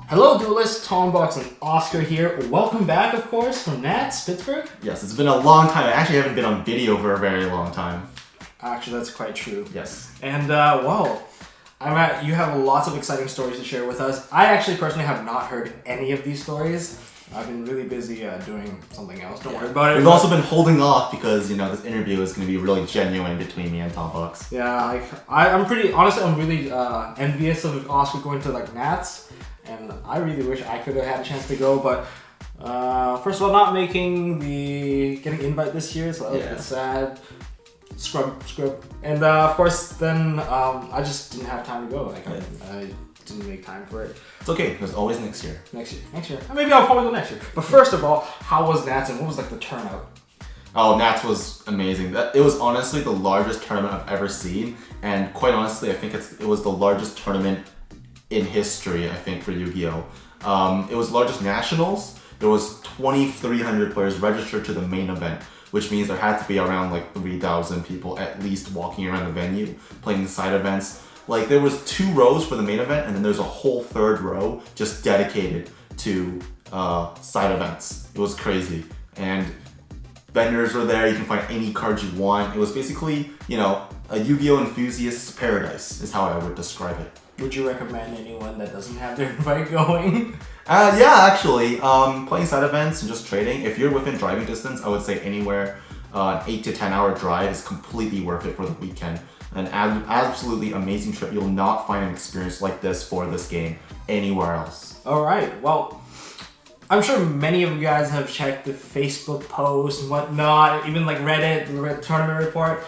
Hello, duelists. Tom Box and Oscar here. Welcome back, of course, from Nats, Pittsburgh. Yes, it's been a long time. I actually haven't been on video for a very long time. Actually, that's quite true. Yes. And, you have lots of exciting stories to share with us. I actually personally have not heard any of these stories. I've been really busy doing something else. Don't worry about it. We've also been holding off because, this interview is going to be really genuine between me and Tom Box. Yeah, I'm really envious of Oscar going to, Nats. And I really wish I could have had a chance to go, but first of all, not getting invite this year, so it's sad. Scrub. And of course, then I just didn't have time to go. I didn't make time for it. It's okay. There's always next year. Next year. Maybe I'll probably go next year. But first of all, how was Nats and what was the turnout? Oh, Nats was amazing. It was honestly the largest tournament I've ever seen, and quite honestly, I think it was the largest tournament in history, I think, for Yu-Gi-Oh! It was the largest nationals. There was 2,300 players registered to the main event, which means there had to be around 3,000 people at least walking around the venue, playing the side events. There was 2 rows for the main event, and then there's a whole 3rd row just dedicated to side events. It was crazy. And vendors were there, you can find any cards you want. It was basically, a Yu-Gi-Oh! Enthusiast's paradise, is how I would describe it. Would you recommend anyone that doesn't have their invite going? Yeah, actually. Playing side events and just trading. If you're within driving distance, I would say anywhere an 8 to 10 hour drive is completely worth it for the weekend. An absolutely amazing trip. You'll not find an experience like this for this game anywhere else. Alright, well, I'm sure many of you guys have checked the Facebook posts and whatnot, even Reddit, the tournament report.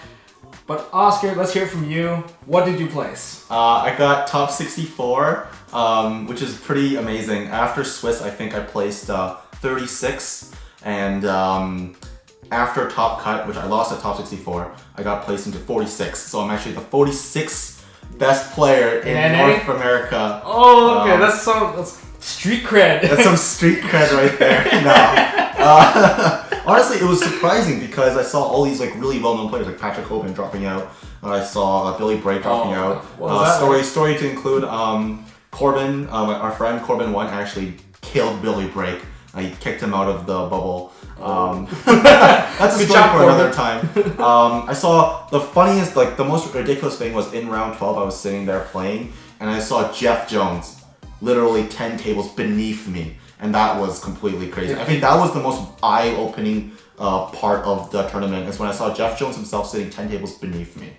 But Oscar, let's hear from you. What did you place? I got top 64, which is pretty amazing. After Swiss, I think I placed 36, and after top cut, which I lost at top 64, I got placed into 46. So I'm actually the 46th best player in North America. Oh, okay, that's street cred. That's some street cred right there. No. Honestly, it was surprising because I saw all these really well-known players like Patrick Hoban dropping out. I saw Billy Bray dropping out. Story to include Corbin, our friend Corbin 1 actually killed Billy Bray. He kicked him out of the bubble. That's a story for another time. I saw the funniest, the most ridiculous thing was in round 12. I was sitting there playing, and I saw Jeff Jones literally 10 tables beneath me. And that was completely crazy. I think that was the most eye-opening part of the tournament, is when I saw Jeff Jones himself sitting 10 tables beneath me.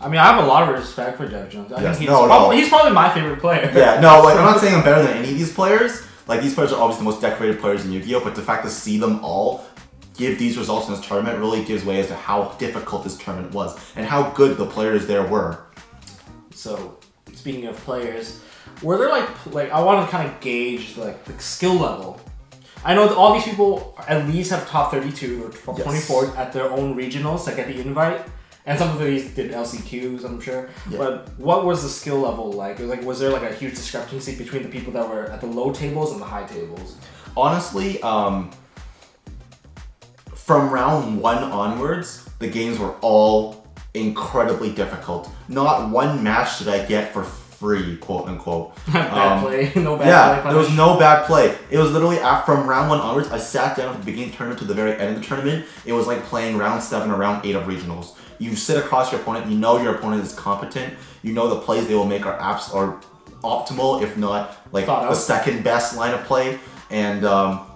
I mean, I have a lot of respect for Jeff Jones. I think he's probably my favorite player. Yeah, no, I'm not saying I'm better than any of these players. These players are obviously the most decorated players in Yu-Gi-Oh! But the fact to see them all give these results in this tournament really gives way as to how difficult this tournament was and how good the players there were. So, speaking of players, were there I want to kind of gauge the skill level. I know that all these people at least have top 32 or top 24 at their own regionals to get the invite, and some of these did LCQs, I'm sure. Yeah. But what was the skill level like? Was there a huge discrepancy between the people that were at the low tables and the high tables? Honestly, from round 1 onwards, the games were all incredibly difficult. Not one match did I get for free, quote unquote. Bad play. No bad play. There was no bad play. It was literally from round 1 onwards. I sat down at the beginning of the tournament to the very end of the tournament. It was like playing round 7 or round 8 of regionals. You sit across your opponent. You know your opponent is competent. You know the plays they will make are optimal, if not the second best line of play. And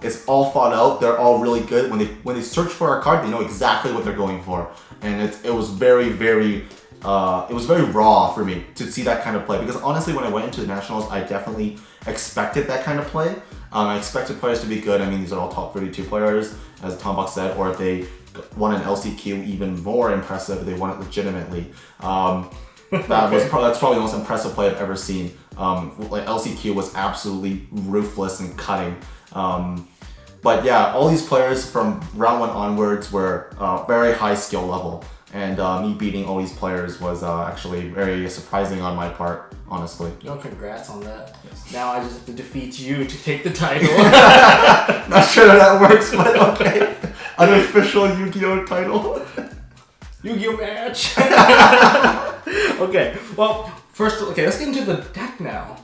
it's all thought out. They're all really good. When they search for a card, they know exactly what they're going for. And it was very, very. It was very raw for me to see that kind of play, because honestly, when I went into the Nationals, I definitely expected that kind of play. I expected players to be good. I mean, these are all top 32 players, as Tom Box said, or if they won an LCQ, even more impressive if they won it legitimately. That's probably the most impressive play I've ever seen. LCQ was absolutely ruthless and cutting. But yeah, all these players from round 1 onwards were very high skill level. And me beating all these players was actually very surprising on my part, honestly. Congrats on that. Yes. Now I just have to defeat you to take the title. Not sure how that works, but okay. Unofficial Yu-Gi-Oh! Title. Yu-Gi-Oh! Match. Okay, well, let's get into the deck now.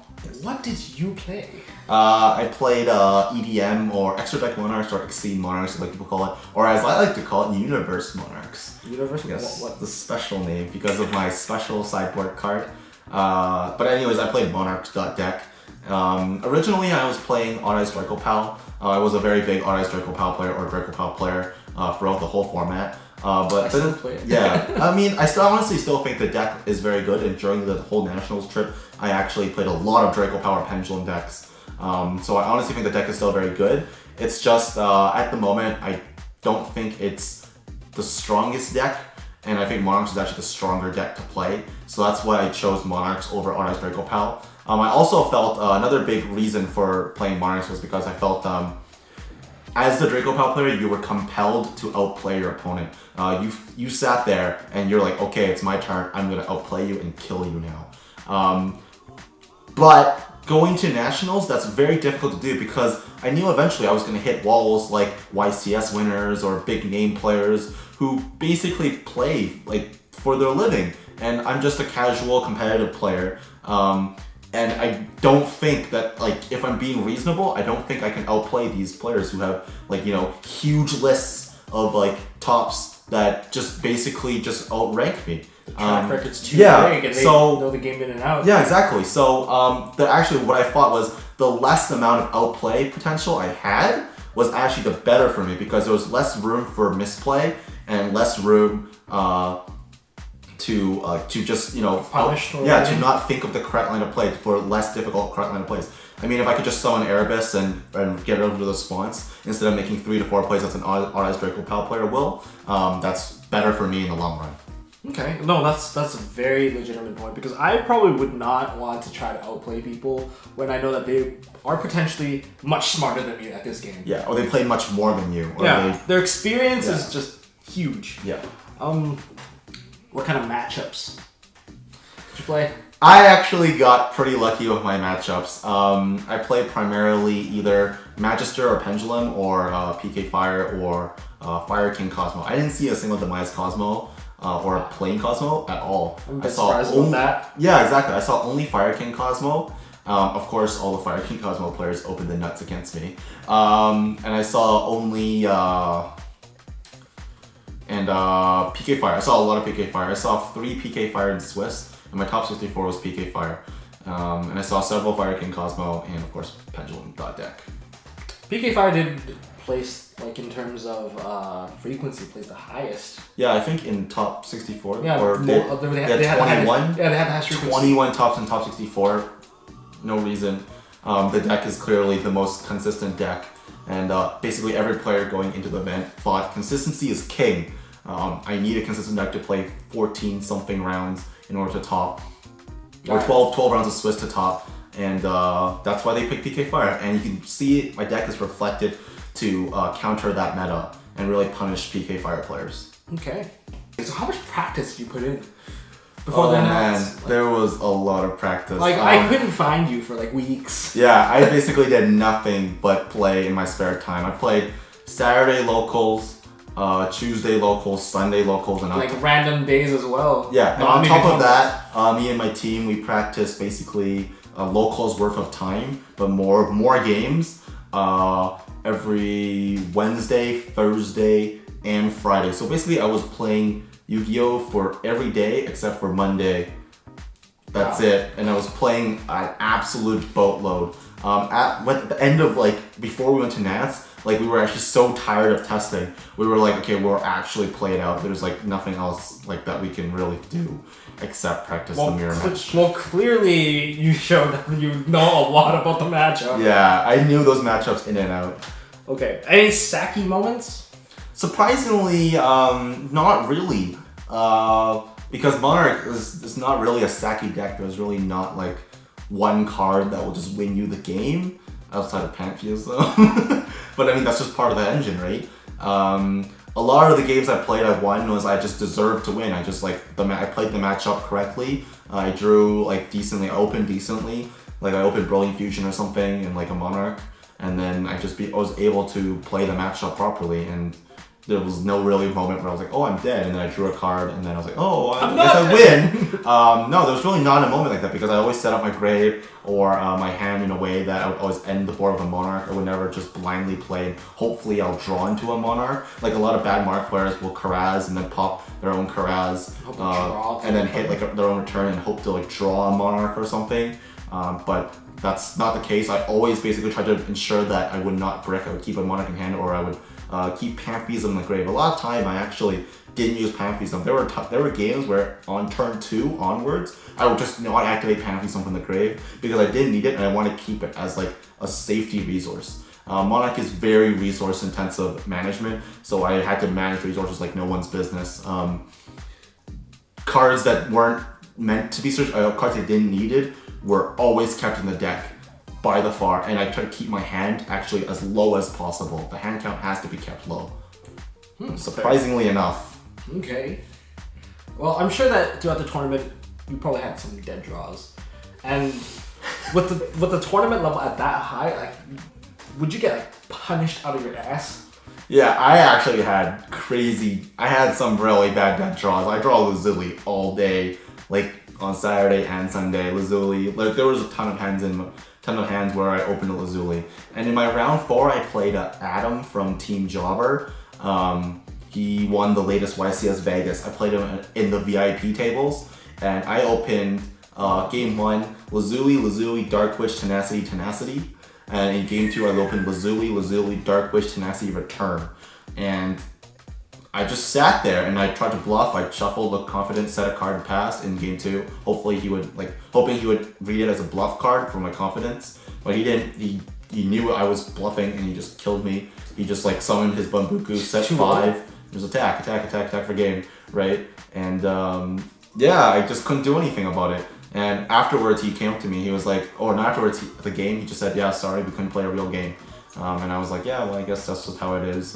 what did you play? I played EDM or Extra Deck Monarchs or Exceed Monarchs, like people call it, or as I like to call it, Universe Monarchs. Universe? Yes, What? the special name because of my special sideboard card. But anyways, I played Monarchs.deck. Originally, I was playing Authorized Draco Pal. I was a very big Authorized Draco Pal player or Draco Pal player throughout the whole format. But I still play it. Yeah, I mean, I honestly still think the deck is very good. And during the whole Nationals trip, I actually played a lot of Draco Power Pendulum decks. So I honestly think the deck is still very good. It's just at the moment, I don't think it's the strongest deck, and I think Monarchs is actually the stronger deck to play. So that's why I chose Monarchs over Authorized Draco Pal. I also felt another big reason for playing Monarchs was because I felt as the Draco Pal player, you were compelled to outplay your opponent. You sat there and you're like, okay, it's my turn. I'm gonna outplay you and kill you now. But going to Nationals, that's very difficult to do because I knew eventually I was gonna hit walls like YCS winners or big name players who basically play like for their living. And I'm just a casual competitive player. And I don't think that, like, if I'm being reasonable, I don't think I can outplay these players who have, like, you know, huge lists of, like, tops that just basically just outrank me. The track record's too yeah, big and they know the game in and out. Yeah, exactly. So, actually what I thought was the less amount of outplay potential I had was actually the better for me because there was less room for misplay and less room to just, you know, to not think of the correct line of play for less difficult correct line of plays. I mean, if I could just summon Erebus and get over the response instead of making 3 to 4 plays as an Authorized Draco Pal player will, that's better for me in the long run. Okay, no, that's a very legitimate point because I probably would not want to try to outplay people when I know that they are potentially much smarter than me at this game. Yeah, or they play much more than you. Or their experience is just huge. Yeah. What kind of matchups did you play? I actually got pretty lucky with my matchups. I played primarily either Magister or Pendulum or PK Fire or Fire King Cosmo. I didn't see a single Demise Cosmo or Plain Cosmo at all. I'm surprised about that. Yeah, exactly. I saw only Fire King Cosmo. Of course, all the Fire King Cosmo players opened the nuts against me. And I saw only... PK Fire. I saw a lot of PK Fire. I saw 3 PK Fire in Swiss, and my top 64 was PK Fire. And I saw several Fire King Cosmo, and of course Pendulum.deck. PK Fire did place, like in terms of frequency, plays the highest. Yeah, I think in top 64. Yeah, or they had 21. They had the highest frequency. 21 tops in top 64. No reason. The deck is clearly the most consistent deck. And basically every player going into the event thought consistency is king. I need a consistent deck to play 14 something rounds in order to top. Or 12 rounds of Swiss to top. And that's why they picked PK Fire. And you can see my deck is reflected to counter that meta and really punish PK Fire players. Okay. So how much practice did you put in? Before man, there was a lot of practice. Like, I couldn't find you for like weeks. Yeah, I basically did nothing but play in my spare time. I played Saturday locals, Tuesday locals, Sunday locals, and like random days as well. Yeah, and on top of that, me and my team, we practiced basically locals worth of time, but more games every Wednesday, Thursday, and Friday. So basically, I was playing Yu-Gi-Oh! For every day except for Monday. That's it. And I was playing an absolute boatload. At the end of, like, before we went to Nats, like, we were actually so tired of testing. We were like, okay, we're actually played out. There's, like, nothing else, like, that we can really do except practice the mirror match. Well, clearly you showed that you know a lot about the matchup. Yeah, I knew those matchups in and out. Okay. Any Saki moments? Surprisingly, not really. Because Monarch is not really a Saki deck. There's really not like one card that will just win you the game outside of Pantheas though. But I mean, that's just part of the engine, right? A lot of the games I played, I won was I just deserved to win. I just like I played the matchup correctly. I drew like decently. I opened decently. Like I opened Brilliant Fusion or something in like a Monarch, and then I was able to play the matchup properly and there was no really moment where I was like, oh, I'm dead, and then I drew a card, and then I was like, oh, I not guess I win. No, there was really not a moment like that because I always set up my grave or my hand in a way that I would always end the board with a monarch. I would never just blindly play and hopefully I'll draw into a monarch. Like a lot of bad monarch players will Karaz and then pop their own Karaz and then hit like their own return and hope to like draw a monarch or something. But that's not the case. I always basically try to ensure that I would not brick. I would keep a monarch in hand, or I would keep Pantheism in the grave. A lot of time I actually didn't use Pantheism. There were games where on turn 2 onwards, I would just not activate Pantheism from the grave because I didn't need it and I want to keep it as like a safety resource. Monarch is very resource intensive management, so I had to manage resources like no one's business. Cards that weren't meant to be searched, cards I didn't needed, were always kept in the deck by the far, and I try to keep my hand actually as low as possible. The hand count has to be kept low. Surprisingly enough. Okay. Well, I'm sure that throughout the tournament, you probably had some dead draws, and with the tournament level at that high, like, would you get like punished out of your ass? Yeah, I actually had I had some really bad dead draws. I draw Lazuli all day, like on Saturday and Sunday. Lazuli, like there was a ton of hands where I opened a Lazuli. And in my round 4, I played Adam from Team Jobber. He won the latest YCS Vegas. I played him in the VIP tables, and I opened game 1, Lazuli, Dark Witch, Tenacity. And in game 2, I opened Lazuli, Dark Witch, Tenacity, Return. And I just sat there and I tried to bluff. I shuffled, looked confident, set a card, and passed in game 2. Hoping he would read it as a bluff card for my confidence. But he didn't. He knew I was bluffing and he just killed me. He just like summoned his Bambuku, set 5. Just attack for game, right? And I just couldn't do anything about it. And afterwards, he came up to me. He was like, the game, he just said, yeah, sorry, we couldn't play a real game. And I was like, yeah, well, I guess that's just how it is.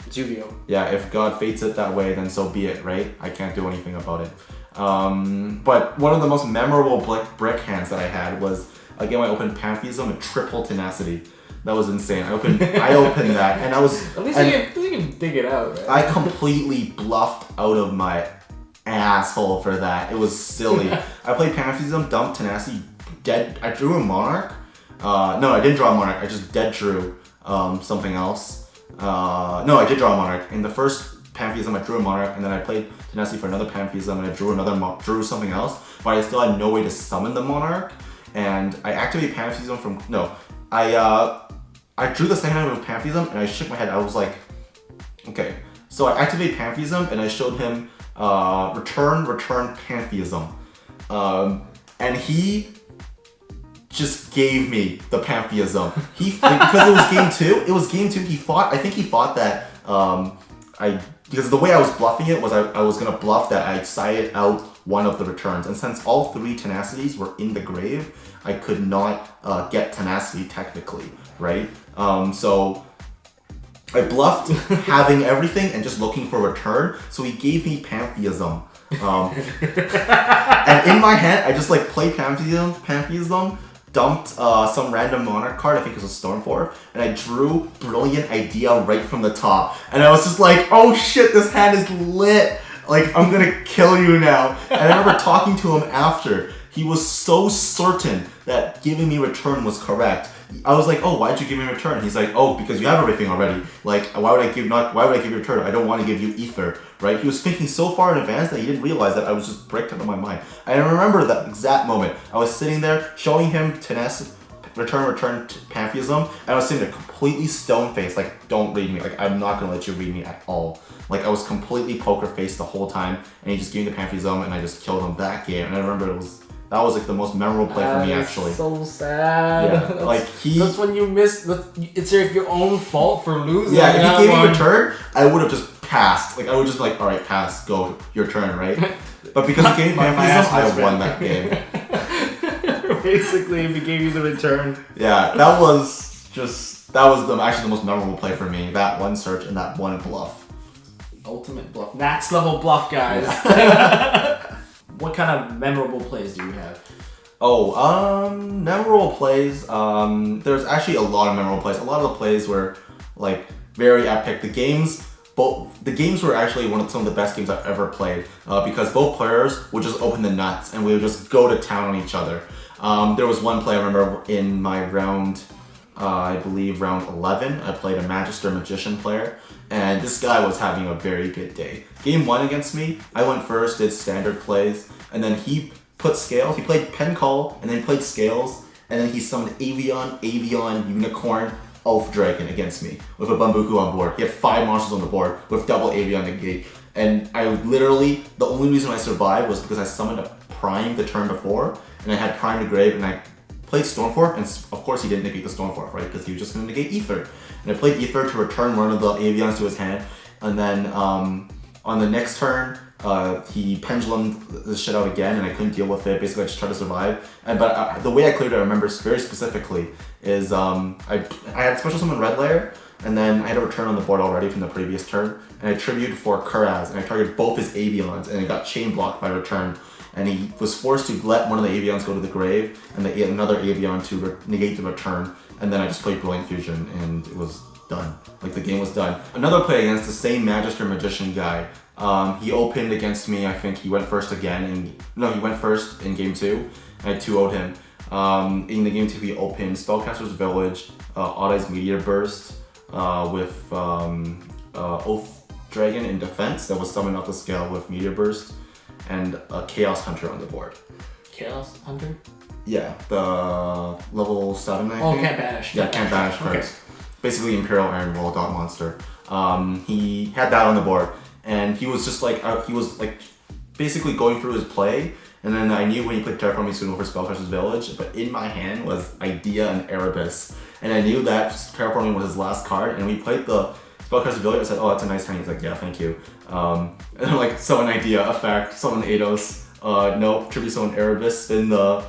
It's Yu-Gi-Oh! Yeah, if God fates it that way, then so be it, right? I can't do anything about it. But one of the most memorable brick hands that I had was a game I opened Pantheism and triple Tenacity. That was insane. I opened that, and I was... At least you can dig it out, right? I completely bluffed out of my asshole for that. It was silly. I played Pantheism, dumped Tenacity, dead. I drew a Monarch. No, I didn't draw a Monarch. I just dead drew something else. No, I did draw a Monarch. In the first Pantheism, I drew a Monarch, and then I played Tenacity for another Pantheism, and I drew something else, but I still had no way to summon the Monarch. And I activated Pantheism from... No, I drew the second time with Pantheism, and I shook my head. I was like, okay. So I activated Pantheism, and I showed him return Pantheism. And he just gave me the Pantheism. Because it was game 2, I think he thought that, because the way I was bluffing it was I was gonna bluff that I sided out one of the returns. And since all 3 Tenacities were in the grave, I could not get Tenacity technically, right? So I bluffed having everything and just looking for a return. So he gave me Pantheism. And in my head, I just like played Pantheism, dumped some random Monarch card, I think it was a Stormforth, and I drew Brilliant Idea right from the top. And I was just like, oh shit, this hand is lit. Like, I'm gonna kill you now. And I remember talking to him after. He was so certain that giving me return was correct. I was like, oh, why'd you give me return? He's like, oh, because you have everything already. Like, why would I give you return? I don't want to give you ether, right? He was thinking so far in advance that he didn't realize that I was just bricked out of my mind. I remember that exact moment. I was sitting there showing him return Pantheism, and I was sitting there completely stone-faced, like, don't read me. Like, I'm not gonna let you read me at all. Like, I was completely poker-faced the whole time, and he just gave me the Pantheism, and I just killed him that game. And I remember that was like the most memorable play for me, actually. So sad. Yeah, that's when you miss. It's your own fault for losing. Yeah, if he gave me a return, I would have just passed. Like, I would just like, all right, pass, go, your turn, right? But because he gave me Pantheism, I won that game. Basically, if he gave you the return. Yeah, that was actually the most memorable play for me. That one search and that one bluff. Ultimate bluff. Nats level bluff, guys. Yeah. What kind of memorable plays do you have? Memorable plays. There's actually a lot of memorable plays. A lot of the plays were like very epic. The games the games were actually some of the best games I've ever played because both players would just open the nuts and we would just go to town on each other. There was one play I remember in my round, I believe round 11, I played a Magister Magician player, and this guy was having a very good day. Game 1 against me, I went first, did standard plays, and then he put scales, he played Pen Call, and then he played scales, and then he summoned Avion, Unicorn, Elf Dragon against me with a Bambuku on board. He had 5 monsters on the board with double Avion negate. And I literally, the only reason I survived was because I summoned a Prime the turn before, and I had Prime to Grave, and I played Stormforth, and of course he didn't negate the Stormforth, right? Because he was just going to negate Ether. And I played Ether to return one of the Avions to his hand, and then on the next turn, he pendulumed the shit out again, and I couldn't deal with it. Basically, I just tried to survive. But the way I cleared it, I remember very specifically, is I had Special Summon Red Layer, and then I had a return on the board already from the previous turn, and I tributed for Kuraz, and I targeted both his Avions, and it got chain blocked by return. And he was forced to let one of the Avions go to the grave, and another Avion to negate the return. And then I just played Brilliant Fusion, and it was done. Like, the game was done. Another play against the same Magister Magician guy. He opened against me, I think he went first again. He went first in game 2, and I 2-0'd him. In the game 2, he opened Spellcaster's Village, Odd-Eyes Meteor Burst, with Oath Dragon in defense that was summoned off the scale with Meteor Burst, and a Chaos Hunter on the board. Chaos Hunter? Yeah, the level 7, I think. Oh, can't banish. Yeah, can't banish cards. Okay. Basically Imperial Iron Wall dot monster. He had that on the board, and he was just like, basically going through his play, and then I knew when he played Terraforming School for Spellcaster's Village, but in my hand was Idea and Erebus, and I knew that Terraforming was his last card, and we played the Spellcaster's Village. I said, oh, that's a nice hand. He's like, yeah, thank you. And I'm like, summon Idea, effect, summon Eidos, no, tribute summon Erebus, spin the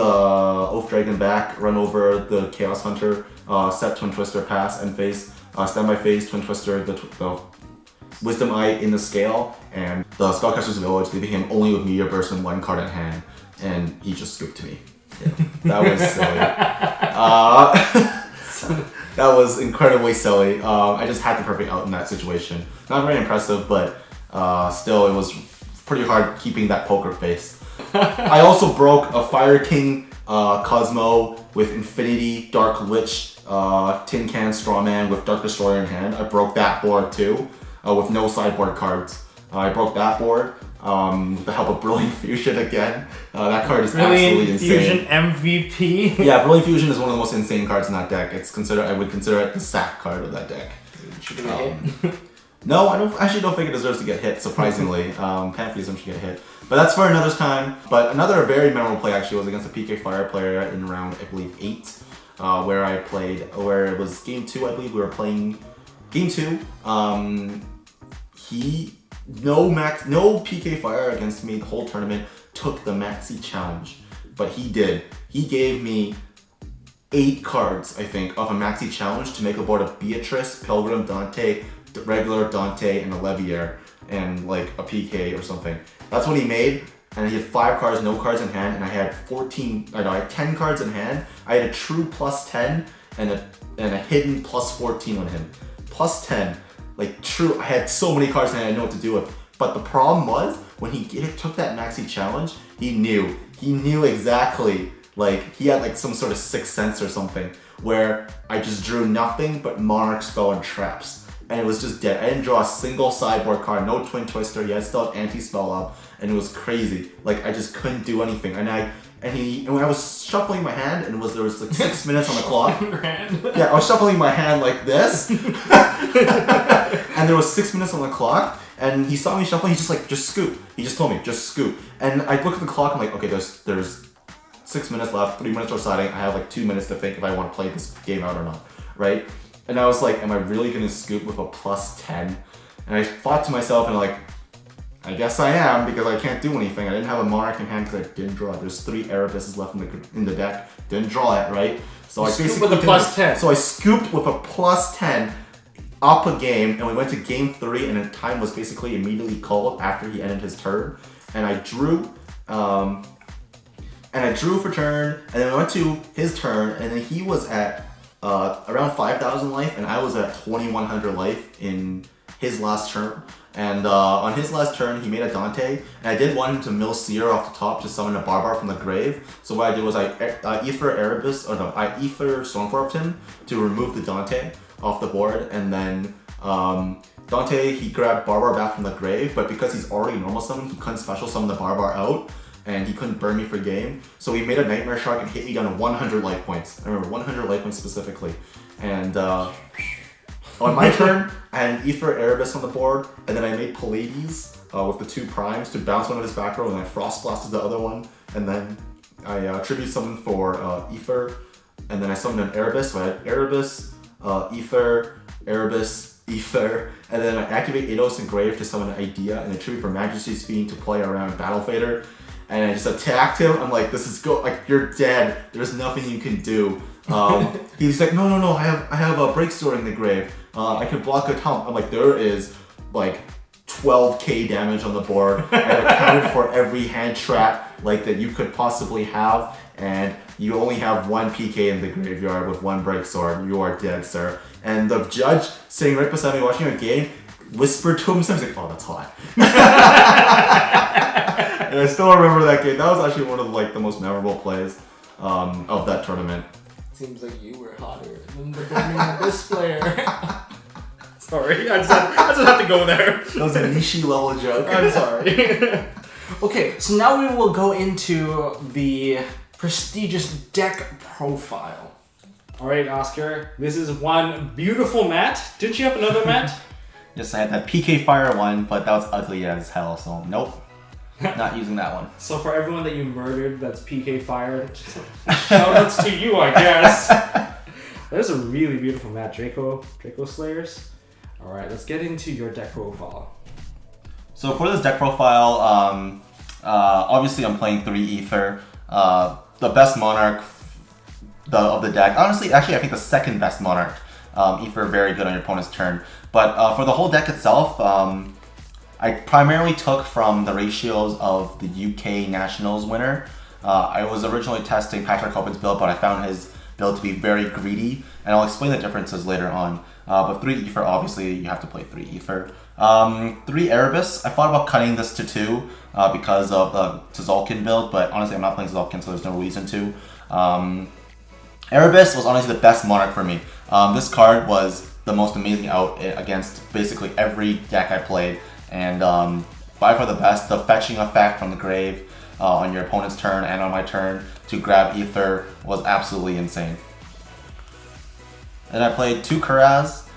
Oath Dragon back, run over the Chaos Hunter, set Twin Twister, pass, and face, standby phase, Twin Twister, the Wisdom Eye in the scale, and the Spellcaster's Village, leaving him only with Meteor Burst and 1 card in hand, and he just scooped me. Yeah, that was silly. That was incredibly silly. I just had the perfect out in that situation. Not very impressive, but still, it was pretty hard keeping that poker face. I also broke a Fire King Cosmo with Infinity, Dark Lich, Tin Can Strawman with Dark Destroyer in hand. I broke that board too, with no sideboard cards. I broke that board with the help of Brilliant Fusion again. That card is absolutely insane. Brilliant Fusion MVP. Yeah, Brilliant Fusion is one of the most insane cards in that deck. I would consider it the sack card of that deck. Should get hit? No, I don't think it deserves to get hit, surprisingly. Pantheism should get hit. But that's for another time. But another very memorable play actually was against a PK Fire player in round, I believe, 8. Where it was game 2, I believe we were playing game 2. No PK Fire against me the whole tournament took the Maxi Challenge. But he did. He gave me 8 cards, I think, off a Maxi Challenge to make a board of Beatrice, Pilgrim, Dante, regular Dante, and a Levier, and like a PK or something. That's what he made, and he had 5 cards, no cards in hand, and I had 10 cards in hand. I had a true +10 and a hidden +14 on him. +10, like true, I had so many cards and I didn't know what to do with. But the problem was, when he took that Maxi Challenge, he knew exactly, like, he had like some sort of sixth sense or something, where I just drew nothing but Monarch Spell and Traps. And it was just dead. I didn't draw a single sideboard card, no Twin Twister, he had still had anti-spell up, and it was crazy. Like, I just couldn't do anything. And when I was shuffling my hand, and there was like 6 minutes on the clock. Yeah, I was shuffling my hand like this. And there was 6 minutes on the clock, and he saw me shuffling, he's just like, just scoop. He just told me, just scoop. And I look at the clock, I'm like, okay, there's 6 minutes left, 3 minutes are deciding, I have like 2 minutes to think if I want to play this game out or not, right? And I was like, am I really gonna scoop with a +10? And I thought to myself, and like, I guess I am, because I can't do anything. I didn't have a Monarch in hand because I didn't draw it. There's 3 Erebuses left in the deck. Didn't draw it, right? So I basically with a +10. So I scooped with a +10 up a game, and we went to game 3, and time was basically immediately called after he ended his turn. And I drew, for turn, and then I went to his turn, and then he was at around 5,000 life, and I was at 2,100 life in his last turn. And on his last turn, he made a Dante, and I did want him to mill Seer off the top to summon a Barbar from the grave. So what I did was I Ether Erebus, I Ether Stormforged him to remove the Dante off the board, and then Dante, he grabbed Barbar back from the grave, but because he's already normal summoned, he couldn't special summon the Barbar out, and he couldn't burn me for game. So he made a Nightmare Shark and hit me down to 100 life points. I remember 100 life points specifically. And on my turn, I had an Ether Erebus on the board, and then I made Pallades with the 2 primes to bounce one of his back row, and I Frost Blasted the other one, and then I Tribute Summoned for Ether, and then I summoned an Erebus, so I had Erebus, Ether, Erebus, Ether, and then I activate Eidos and Grave to summon an Idea, and a Tribute for Majesty's Fiend to play around Battle Fader, and I just attacked him. I'm like, this is you're dead, there's nothing you can do. He's like, no, I have a Break Story in the grave. I can block a Tomp. I'm like, there is like 12k damage on the board. I accounted for every hand trap that you could possibly have, and you only have 1 PK in the graveyard with 1 Break Sword. You are dead, sir. And the judge sitting right beside me watching a game whispered to himself, he's like, oh, that's hot. And I still remember that game. That was actually one of the most memorable plays of that tournament. Seems like you were hotter than the Burning Abyss player. Sorry, I just have to go there. That was a Nishi level joke. I'm sorry. Okay, so now we will go into the prestigious deck profile. Alright, Oscar, this is one beautiful mat. Didn't you have another mat? Yes, I had that PK Fire one, but that was ugly as hell, so nope. Not using that one. So for everyone that you murdered that's PK Fire, shoutouts to you, I guess. There's a really beautiful mat, Draco Slayers. Alright, let's get into your deck profile. So for this deck profile, obviously I'm playing 3 Ether. The best Monarch of the deck. Honestly, actually I think the second best Monarch. Ether very good on your opponent's turn. But for the whole deck itself, I primarily took from the ratios of the UK Nationals winner. I was originally testing Patrick Hoban's build, but I found his build to be very greedy, and I'll explain the differences later on. But 3 Ether, obviously, you have to play 3 Ether. 3 Erebus, I thought about cutting this to 2 because of the Tzolk'in build, but honestly, I'm not playing Tzolk'in, so there's no reason to. Erebus was honestly the best Monarch for me. This card was the most amazing out against basically every deck I played, and by far the best. The fetching effect from the grave on your opponent's turn and on my turn to grab Ether was absolutely insane. And I played 2 Kuraz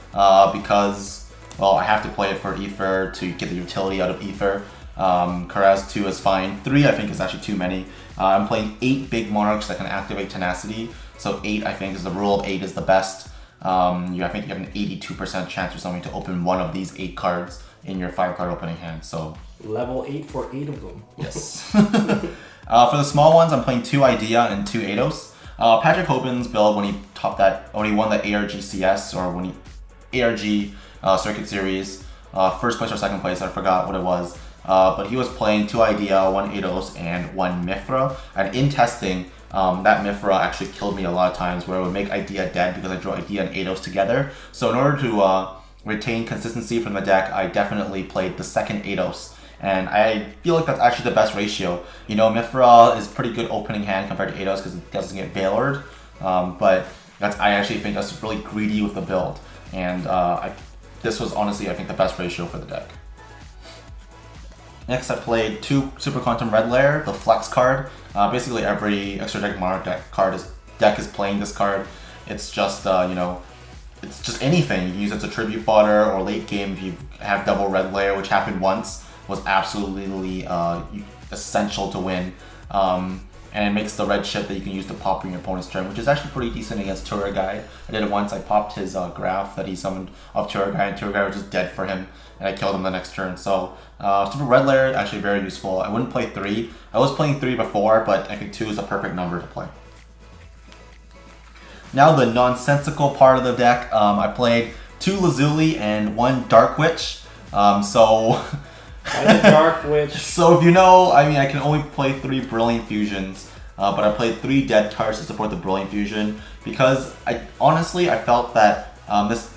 because, well, I have to play it for Ether to get the utility out of Ether. Kuraz 2 is fine. 3 I think is actually too many. I'm playing 8 big Monarchs that can activate Tenacity. So 8 I think is the rule of 8 is the best. I think you have an 82% chance or something to open one of these 8 cards in your 5-card opening hand. So level 8 for 8 of them. Yes. For the small ones, I'm playing 2 Idea and 2 Eidos. Patrick Hoban's build when he won the ARGCS or when he ARG Circuit Series, first place or second place, I forgot what it was. But he was playing 2 Idea, 1 Eidos, and 1 Mithra. And in testing, that Mithra actually killed me a lot of times where it would make Idea dead because I drew Idea and Eidos together. So in order to retain consistency from the deck, I definitely played the second Eidos. And I feel like that's actually the best ratio. You know, Mithra is pretty good opening hand compared to Eidos because it doesn't get Veilored. But I actually think that's really greedy with the build. And this was honestly, I think, the best ratio for the deck. Next, I played 2 Super Quantum Red Layer, the Flex card. Basically, every extra deck Monarch deck is playing this card. It's just, it's just anything. You can use it as a tribute fodder, or late game if you have double Red Layer, which happened once, was absolutely essential to win. And it makes the red shit that you can use to pop in your opponent's turn, which is actually pretty decent against Turgai. I did it once. I popped his graph that he summoned of Turgai, and Turgai was just dead for him, and I killed him the next turn. So Super Red Layer actually very useful. I wouldn't play 3. I was playing 3 before, but I think 2 is a perfect number to play. Now the nonsensical part of the deck. I played 2 Lazuli and 1 Dark Witch. Dark Witch. So if you know, I can only play 3 Brilliant Fusions, but I played 3 dead cards to support the Brilliant Fusion because I felt that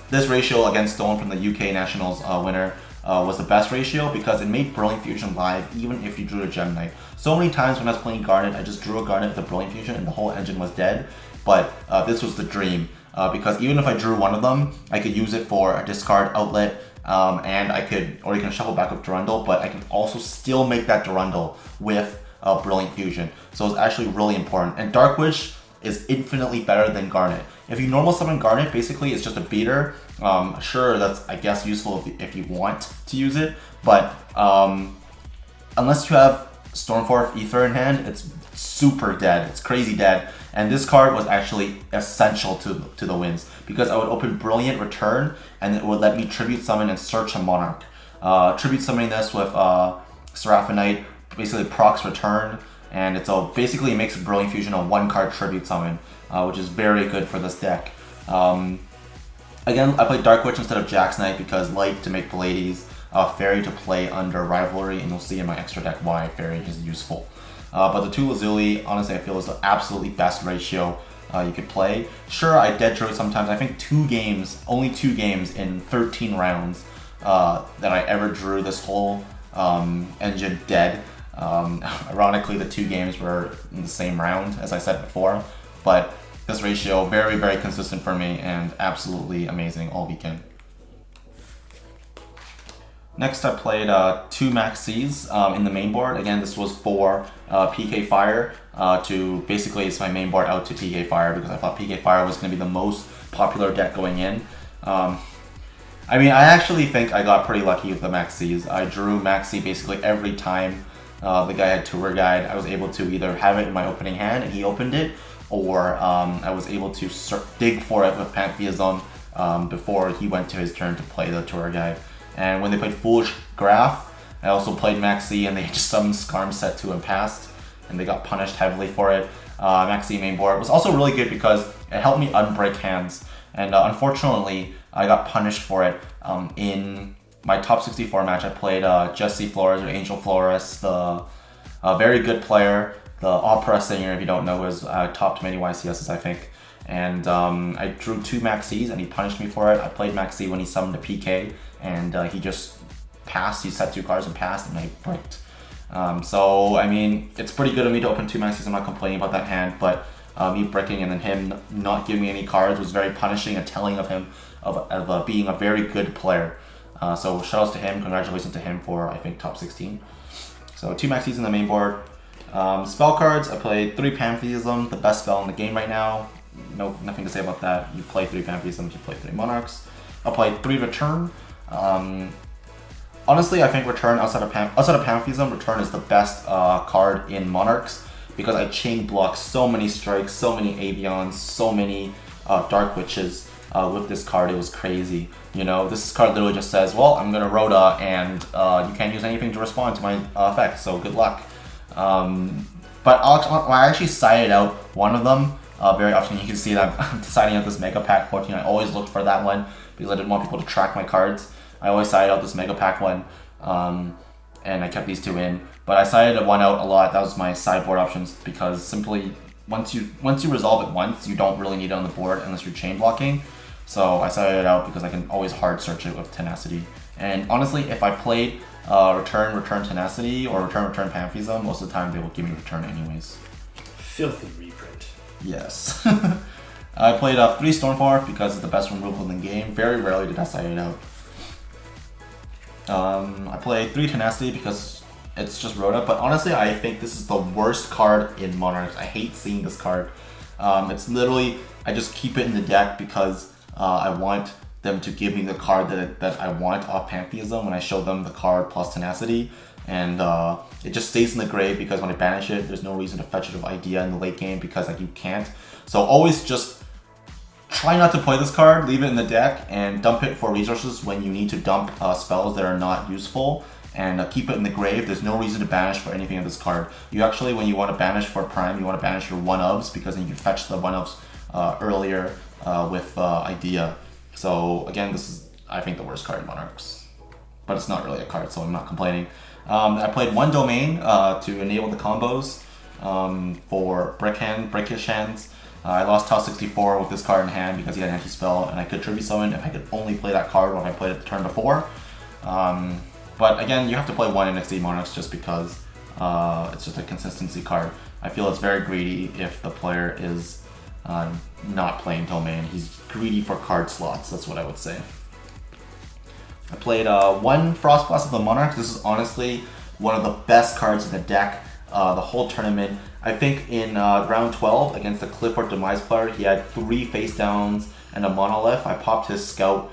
This ratio against Stone from the UK Nationals winner was the best ratio because it made Brilliant Fusion live even if you drew a Gem Knight. So many times when I was playing Garnet, I just drew a Garnet with a Brilliant Fusion and the whole engine was dead. But this was the dream because even if I drew one of them, I could use it for a discard outlet and you can shuffle back with Durandal, but I can also still make that Durandal with Brilliant Fusion. So it's actually really important. And Dark Witch is infinitely better than Garnet. If you normal summon Garnet, basically it's just a beater. Sure, that's I guess useful if you want to use it, but unless you have Stormforth Ether in hand, it's super dead. It's crazy dead. And this card was actually essential to the wins because I would open Brilliant Return and it would let me tribute summon and search a Monarch. Tribute summoning this with Seraphonite basically procs Return, and basically it makes Brilliant Fusion a 1-card tribute summon, which is very good for this deck. Again, I played Dark Witch instead of Jack's Knight because Light to make Pallades, Fairy to play under Rivalry, and you'll see in my extra deck why Fairy is useful. But the 2 Lazuli, honestly, I feel is the absolutely best ratio you could play. Sure, I dead drew it sometimes. I think only two games in 13 rounds that I ever drew this whole engine dead. Ironically, the 2 games were in the same round, as I said before. But this ratio, very, very consistent for me and absolutely amazing all weekend. Next, I played 2 Maxis in the main board. Again, this was for PK Fire it's my main board out to PK Fire because I thought PK Fire was going to be the most popular deck going in. I mean, I actually think I got pretty lucky with the Maxis. I drew Maxi basically every time the guy had Tour Guide. I was able to either have it in my opening hand and he opened it, or I was able to dig for it with Pantheism before he went to his turn to play the Tour Guide. And when they played Foolish Graph, I also played Maxi and they just summoned Skarm set to and passed, and they got punished heavily for it. Maxi main board was also really good because it helped me unbreak hands, and unfortunately I got punished for it in my top 64 match. I played Jesse Flores or Angel Flores, the very good player, the opera singer, if you don't know, was topped many YCSs, I think. And I drew 2 Maxis and he punished me for it. I played Maxi when he summoned a PK and he just passed. He set 2 cards and passed and I bricked. So, I mean, it's pretty good of me to open 2 Maxis. I'm not complaining about that hand, but me bricking and then him not giving me any cards was very punishing and telling of him of being a very good player. So shoutouts to him, congratulations to him for, I think, top 16. So 2 Maxis in the main board. Spell cards, I played 3 Pantheism, the best spell in the game right now. Nothing to say about that. You play 3 Pantheism, you play 3 Monarchs. I played 3 Return. Honestly, I think Return outside of Pantheism, Return is the best card in Monarchs because I chain block so many strikes, so many Avions, so many Dark Witches with this card. It was crazy. You know, this card literally just says, well, I'm gonna Rhoda and you can't use anything to respond to my effect, so good luck. But I actually sided out one of them very often. You can see that I'm deciding out this Mega Pack 14. I always looked for that one because I didn't want people to track my cards. I always sided out this Mega Pack one, and I kept these 2 in. But I sided one out a lot. That was my sideboard options because simply once you resolve it once, you don't really need it on the board unless you're chain blocking. So I sided it out because I can always hard search it with Tenacity. And honestly, if I played Return Tenacity or Return Pantheism, most of the time they will give me Return anyways. Filthy reprint. Yes. I played 3 Stormforth because it's the best removal in the game. Very rarely did I side it out. I played 3 Tenacity because it's just Rhoda, but honestly I think this is the worst card in Monarchs. I hate seeing this card. It's literally, I just keep it in the deck because I want them to give me the card that I want off Pantheism when I show them the card plus Tenacity, and it just stays in the grave because when I banish it, there's no reason to fetch it with Idea in the late game because like you can't. So always just try not to play this card, leave it in the deck, and dump it for resources when you need to dump spells that are not useful, and keep it in the grave. There's no reason to banish for anything of this card. You actually, when you want to banish for Prime, you want to banish your 1-ofs because then you can fetch the 1-ofs earlier with Idea. So again, this is, I think, the worst card in Monarchs. But it's not really a card, so I'm not complaining. I played 1 Domain to enable the combos for Brickish hands. I lost Tau 64 with this card in hand because he had an anti-spell, and I could tribute summon if I could only play that card when I played it the turn before. But again, you have to play one NXT Monarchs just because it's just a consistency card. I feel it's very greedy if the player is not playing Domain. He's greedy for card slots, that's what I would say. I played one Frost Blast of the Monarchs. This is honestly one of the best cards in the deck the whole tournament. I think in round 12 against the Clifford Demise player, he had 3 face downs and a monolith. I popped his scout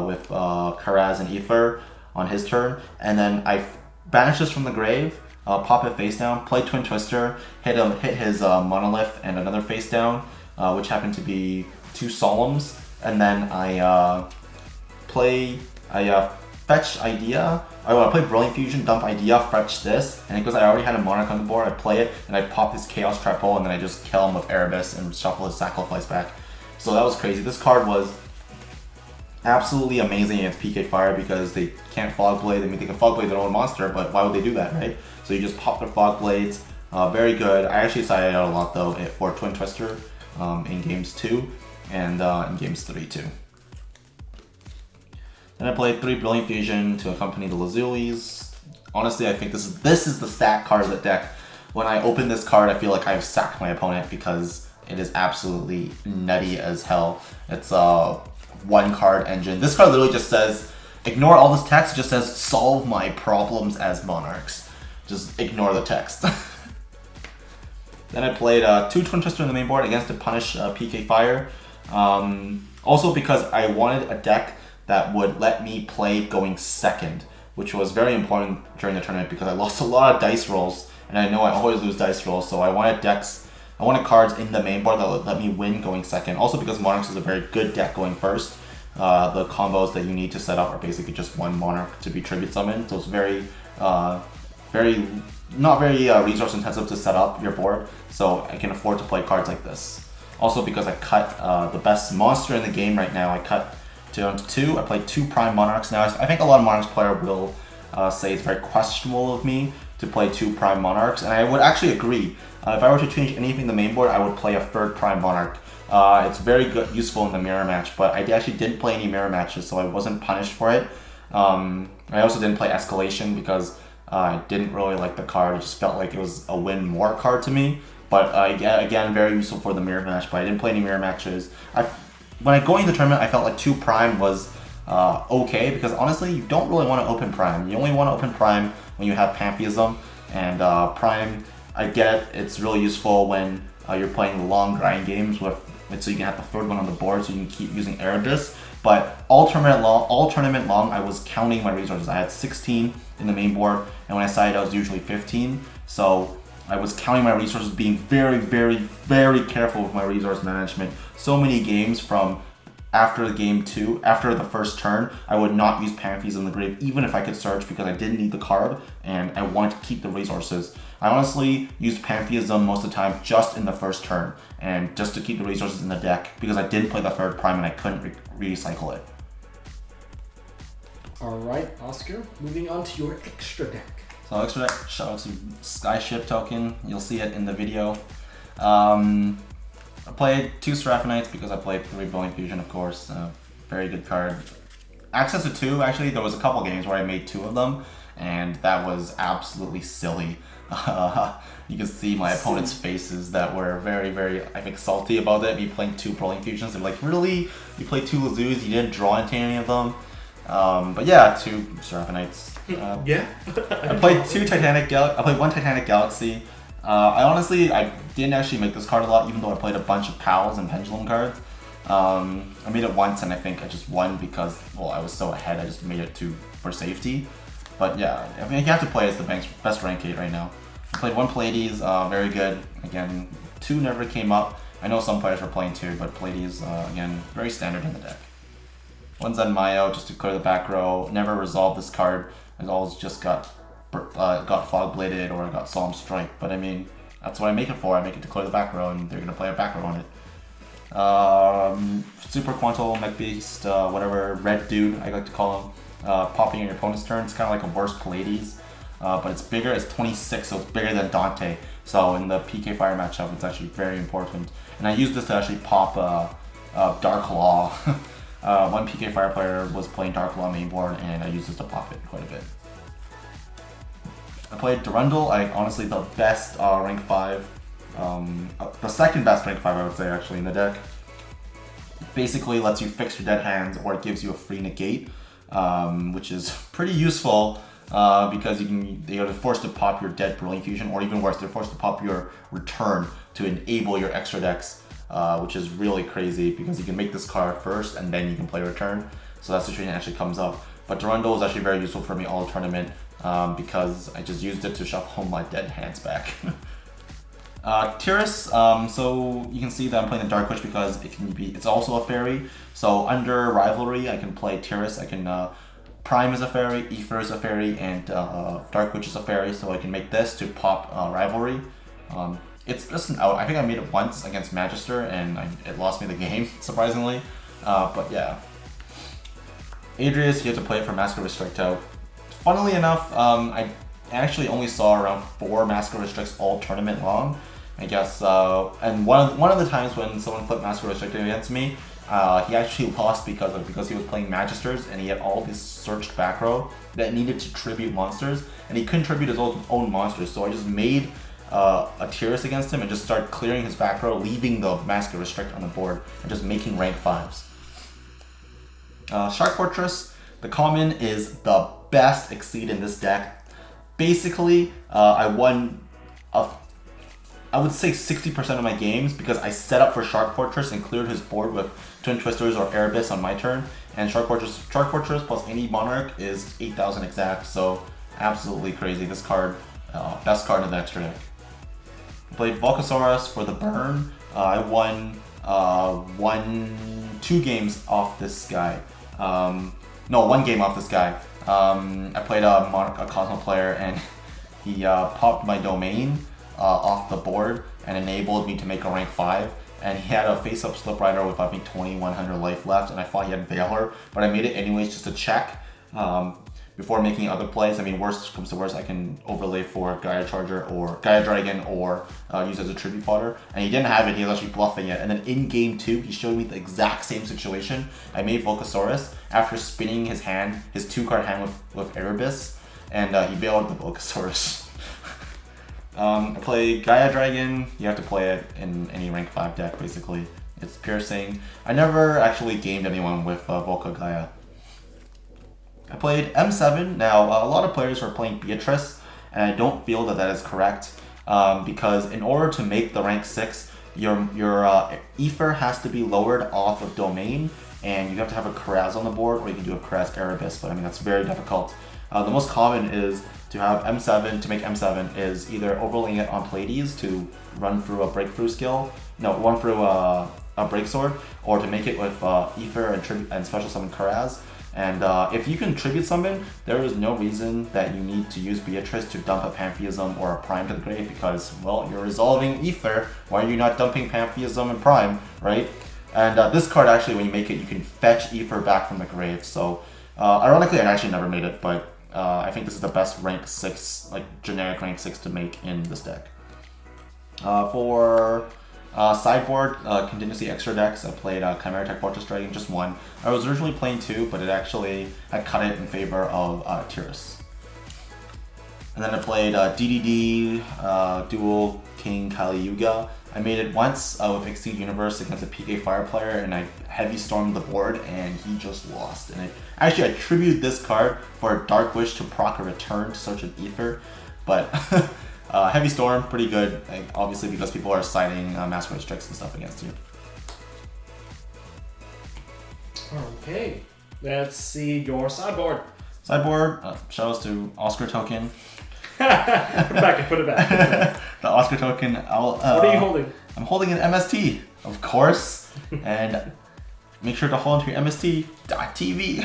with Karaz and Ether on his turn, and then I banished this from the grave, pop it face down, play Twin Twister, hit his monolith and another face down, which happened to be 2 Solemns, and then I fetch Idea. I play Brilliant Fusion, dump Idea, fetch this, and because I already had a Monarch on the board, I play it, and I pop his Chaos Trap Hole, and then I just kill him with Erebus and shuffle his Sacrifice back. So that was crazy. This card was absolutely amazing against PK Fire because they can't Fog Blade. I mean, they can Fog Blade their own monster, but why would they do that, right? So you just pop their Fog Blades. Very good. I actually sided out a lot, though, for Twin Twister in Games 2 and in Games 3, too. Then I played 3 Brilliant Fusion to accompany the Lazulis. Honestly, I think this is the stack card of the deck. When I open this card, I feel like I've sacked my opponent because it is absolutely nutty as hell. It's a 1-card engine. This card literally just says, ignore all this text, it just says, solve my problems as Monarchs. Just ignore the text. Then I played 2 Twin Twister in the main board against to punish PK Fire. Also because I wanted a deck that would let me play going second, which was very important during the tournament because I lost a lot of dice rolls, and I know I always lose dice rolls, so I wanted cards in the main board that would let me win going second. Also because Monarchs is a very good deck going first. The combos that you need to set up are basically just 1 Monarch to be tribute summoned, so it's not very resource intensive to set up your board, so I can afford to play cards like this. Also because I cut the best monster in the game right now, I cut down to 2. I played 2 Prime Monarchs now. I think a lot of Monarchs player will say it's very questionable of me to play 2 Prime Monarchs, and I would actually agree. If I were to change anything in the main board, I would play a 3rd Prime Monarch. It's very good, useful in the mirror match, but I actually didn't play any mirror matches, so I wasn't punished for it. I also didn't play Escalation because I didn't really like the card. It just felt like it was a win more card to me. But again, very useful for the mirror match, but I didn't play any mirror matches. When I go into the tournament, I felt like 2 Prime was okay, because honestly, you don't really want to open Prime. You only want to open Prime when you have Pantheism, and Prime, I get it's really useful when you're playing long grind games so you can have the 3rd one on the board so you can keep using Erebus. But all tournament long, I was counting my resources. I had 16 in the main board, and when I sided, I was usually 15. So I was counting my resources, being very, very, very careful with my resource management. So many games from after game 2, after the first turn, I would not use Pantheism in the grave, even if I could search, because I didn't need the card, and I wanted to keep the resources. I honestly used Pantheism most of the time just in the first turn, and just to keep the resources in the deck, because I didn't play the 3rd Prime and I couldn't recycle it. Alright, Oscar, moving on to your extra deck. So extra deck, shout out to Skyship token, you'll see it in the video. I played 2 Seraphonites because I played 3 Brilliant Fusion, of course. Very good card. Access to 2, actually, there was a couple games where I made 2 of them, and that was absolutely silly. You can see my opponent's faces that were very, very, I think, salty about it. Me playing 2 Brilliant Fusions, they're like, really? You played 2 Lazus, you didn't draw into any of them? But yeah, 2 Seraphonites. Yeah. I played 1 Titanic Galaxy. I didn't actually make this card a lot, even though I played a bunch of Pals and Pendulum cards. I made it once, and I think I just won because, well, I was so ahead, I just made it for safety. But yeah, I mean, you have to play as the best rank 8 right now. I played 1 Pleiades, very good. Again, 2 never came up. I know some players were playing 2, but Pleiades, again, very standard in the deck. 1 Zen Mayo, just to clear the back row. Never resolved this card. I always just got Fog Bladed or I got Solemn Strike. But I mean, that's what I make it for. I make it to clear the back row, and they're going to play a back row on it. Super Quantal, Mech Beast, whatever, red dude, I like to call him. Popping on your opponent's turn. It's kind of like a worse Pleiades. but it's bigger. It's 26, so it's bigger than Dante. So in the PK Fire matchup, it's actually very important. And I used this to actually pop Dark Law. One PK Fire player was playing Dark Law mainboard, and I used this to pop it quite a bit. I played Durandal. Honestly, the best rank 5, the second best rank 5 I would say actually in the deck. Basically lets you fix your dead hands, or it gives you a free negate, which is pretty useful because you're forced to pop your dead Brilliant Fusion, or even worse, they're forced to pop your return to enable your extra decks, which is really crazy because you can make this card first and then you can play return. So that situation actually comes up. But Durandal is actually very useful for me all tournament because I just used it to shuffle my dead hands back. Tiras, so you can see that I'm playing the Dark Witch because it's also a fairy. So under Rivalry, I can play Tiras. I can Prime is a fairy, Aether is a fairy, and Dark Witch is a fairy. So I can make this to pop Rivalry. It's just an out. I think I made it once against Magister, and it lost me the game, surprisingly. But yeah. Adrius, you have to play it for Masker Restrict out. Funnily enough, I actually only saw around 4 Masker Restricts all tournament long, I guess. And one of the times when someone flipped Masker Restrict against me, he actually lost because he was playing Magisters and he had all this searched back row that needed to tribute monsters, and he couldn't tribute his own monsters. So I just made a Tiras against him and just started clearing his back row, leaving the Masker Restrict on the board and just making rank 5s. Shark Fortress, the common is the best Exceed in this deck. Basically, I won, I would say 60% of my games because I set up for Shark Fortress and cleared his board with Twin Twisters or Erebus on my turn. And Shark Fortress plus any Monarch is 8,000 exact, so absolutely crazy. This card, best card in the extra deck. I played Volcasaurus for the burn. I won 2 games off this guy. No, 1 game off this guy. I played a Cosmo player, and he popped my domain off the board and enabled me to make a rank 5. And he had a face-up Slip Rider with I think 2100 life left, and I thought he had Veiler, but I made it anyways just to check before making other plays. I mean, worst comes to worst, I can overlay for Gaia Charger or Gaia Dragon or use it as a tribute fodder. And he didn't have it, he was actually bluffing it. And then in game 2, he showed me the exact same situation. I made Volcasaurus after spinning his hand, his 2-card hand with Erebus, and he bailed the Volcasaurus. I play Gaia Dragon. You have to play it in any rank 5 deck, basically. It's piercing. I never actually gamed anyone with Volca Gaia. I played M7. Now, a lot of players are playing Beatrice, and I don't feel that that is correct because in order to make the rank 6, your Aether has to be lowered off of Domain, and you have to have a Karaz on the board, or you can do a Karaz Erebus, but I mean, that's very difficult. The most common is to have M7, to make M7, is either overlaying it on Pleiades to run through a breakthrough skill, run through a break sword, or to make it with Aether and special summon Karaz. And if you can tribute summon, there is no reason that you need to use Beatrice to dump a Pantheism or a Prime to the grave because, well, you're resolving Aether. Why are you not dumping Pantheism and Prime, right? And this card, actually, when you make it, you can fetch Aether back from the grave. So, ironically, I actually never made it, but I think this is the best rank 6, like generic rank 6 to make in this deck. For sideboard, contingency extra decks, I played Chimera Tech Fortress Dragon, just 1. I was originally playing 2, but I cut it in favor of Tiras. And then I played DDD, Dual King Kali Yuga. I made it once with Exceed Universe against a PK Fire player, and I heavy stormed the board, and he just lost. And I tributed this card for Dark Wish to proc a return to search an Aether, but Heavy Storm, pretty good, obviously because people are citing Master Restricts and stuff against you. Okay, let's see your sideboard. Sideboard, shoutouts to Oscar Token. Put it back. The Oscar Token. What are you holding? I'm holding an MST, of course, and make sure to hold onto your MST.TV.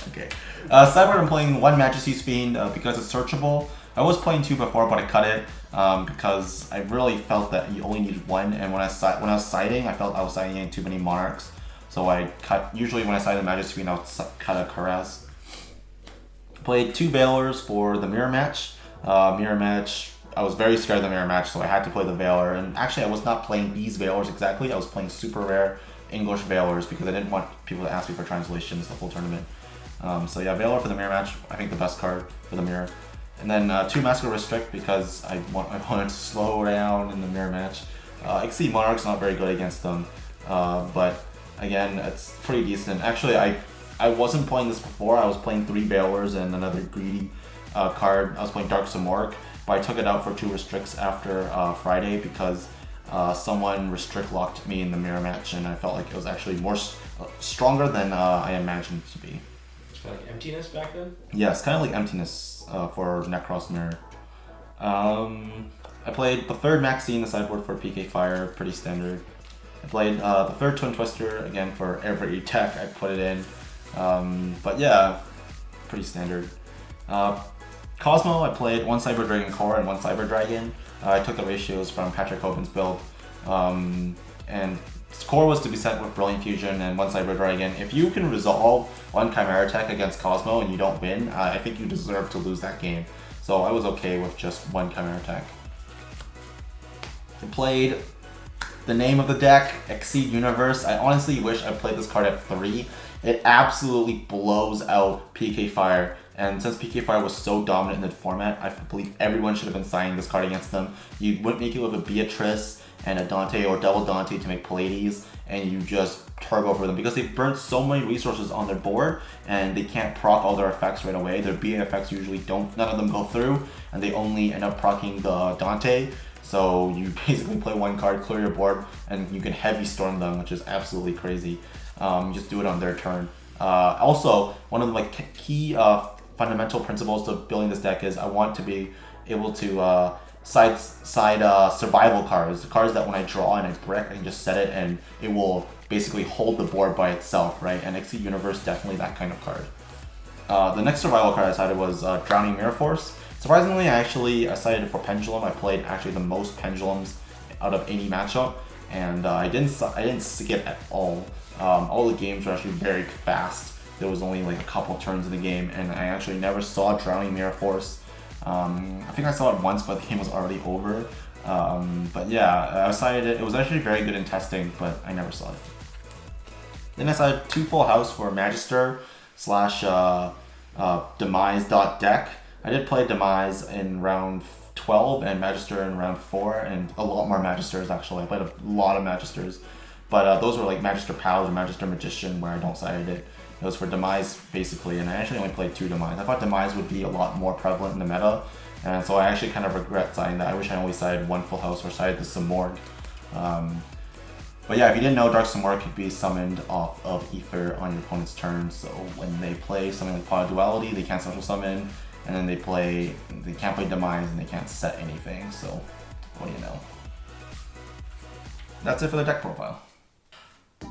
Okay. Sideboard, I'm playing 1 Majesty's Fiend because it's searchable. I was playing 2 before, but I cut it because I really felt that you only needed 1. And when I was siding, I felt I was siding in too many Monarchs, so I cut. Usually, when I side the Majesty's Fiend, I would cut a Karaz. Played 2 Valors for the mirror match. Mirror match, I was very scared of the mirror match, so I had to play the Valor. And actually, I was not playing these Valors exactly. I was playing super rare English Valors because I didn't want people to ask me for translations the whole tournament. So yeah, Valor for the mirror match, I think the best card for the mirror. And then 2 Massacre Restrict because I wanted to slow down in the mirror match. Exceed Monarch's not very good against them, but again, it's pretty decent. Actually, I wasn't playing this before. I was playing 3 Valors and another greedy card. I was playing Dark Samorg, but I took it out for 2 Restricts after Friday because someone Restrict locked me in the mirror match, and I felt like it was actually more stronger than I imagined it to be. Kind of like emptiness back then? Yes, kind of like emptiness for Necros Mirror. I played the 3rd Maxi in the sideboard for PK Fire, pretty standard. I played the 3rd Twin Twister, again for every deck I put it in. But yeah, pretty standard. Cosmo, I played 1 Cyber Dragon Core and 1 Cyber Dragon. I took the ratios from Patrick Hoban's build. And Core was to be sent with Brilliant Fusion and 1 Cyber Dragon. If you can resolve 1 Chimera attack against Cosmo and you don't win, I think you deserve to lose that game. So I was okay with just 1 Chimera attack. I played the name of the deck, Exceed Universe. I honestly wish I played this card at 3. It absolutely blows out PK Fire. And since PK Fire was so dominant in the format, I believe everyone should have been signing this card against them. You wouldn't make it with a Beatrice and a Dante or double Dante to make Pallades, and you just turbo over them because they've burnt so many resources on their board and they can't proc all their effects right away. Their BA effects usually none of them go through, and they only end up procking the Dante. So you basically play 1 card, clear your board, and you can heavy storm them, which is absolutely crazy. You just do it on their turn. Also, one of the key fundamental principles to building this deck is I want to be able to side survival cards that when I draw and I brick, I can just set it and it will basically hold the board by itself, right? And Exceed Universe definitely that kind of card. The next survival card I decided was Drowning Mirror Force. Surprisingly, I decided for Pendulum. I played actually the most Pendulums out of any matchup, and I didn't skip at all. All the games were actually very fast. There was only like a couple turns in the game, and I actually never saw Drowning Mirror Force. I think I saw it once, but the game was already over. But yeah, I decided it was actually very good in testing, but I never saw it. Then I decided 2 Full House for Magister / Demise.deck. I did play Demise in round 12 and Magister in round 4, and a lot more Magisters actually. I played a lot of Magisters, but those were like Magister Pals or Magister Magician where I don't sided it. It was for Demise basically, and I actually only played 2 Demise. I thought Demise would be a lot more prevalent in the meta, and so I actually kind of regret siding that. I wish I only sided 1 Full House or sided the Samorg. But yeah, if you didn't know, Dark Samorg could be summoned off of Ether on your opponent's turn, so when they play something like Pot of Duality, they can't special summon, and then they can't play Demise and they can't set anything, so what do you know. That's it for the deck profile.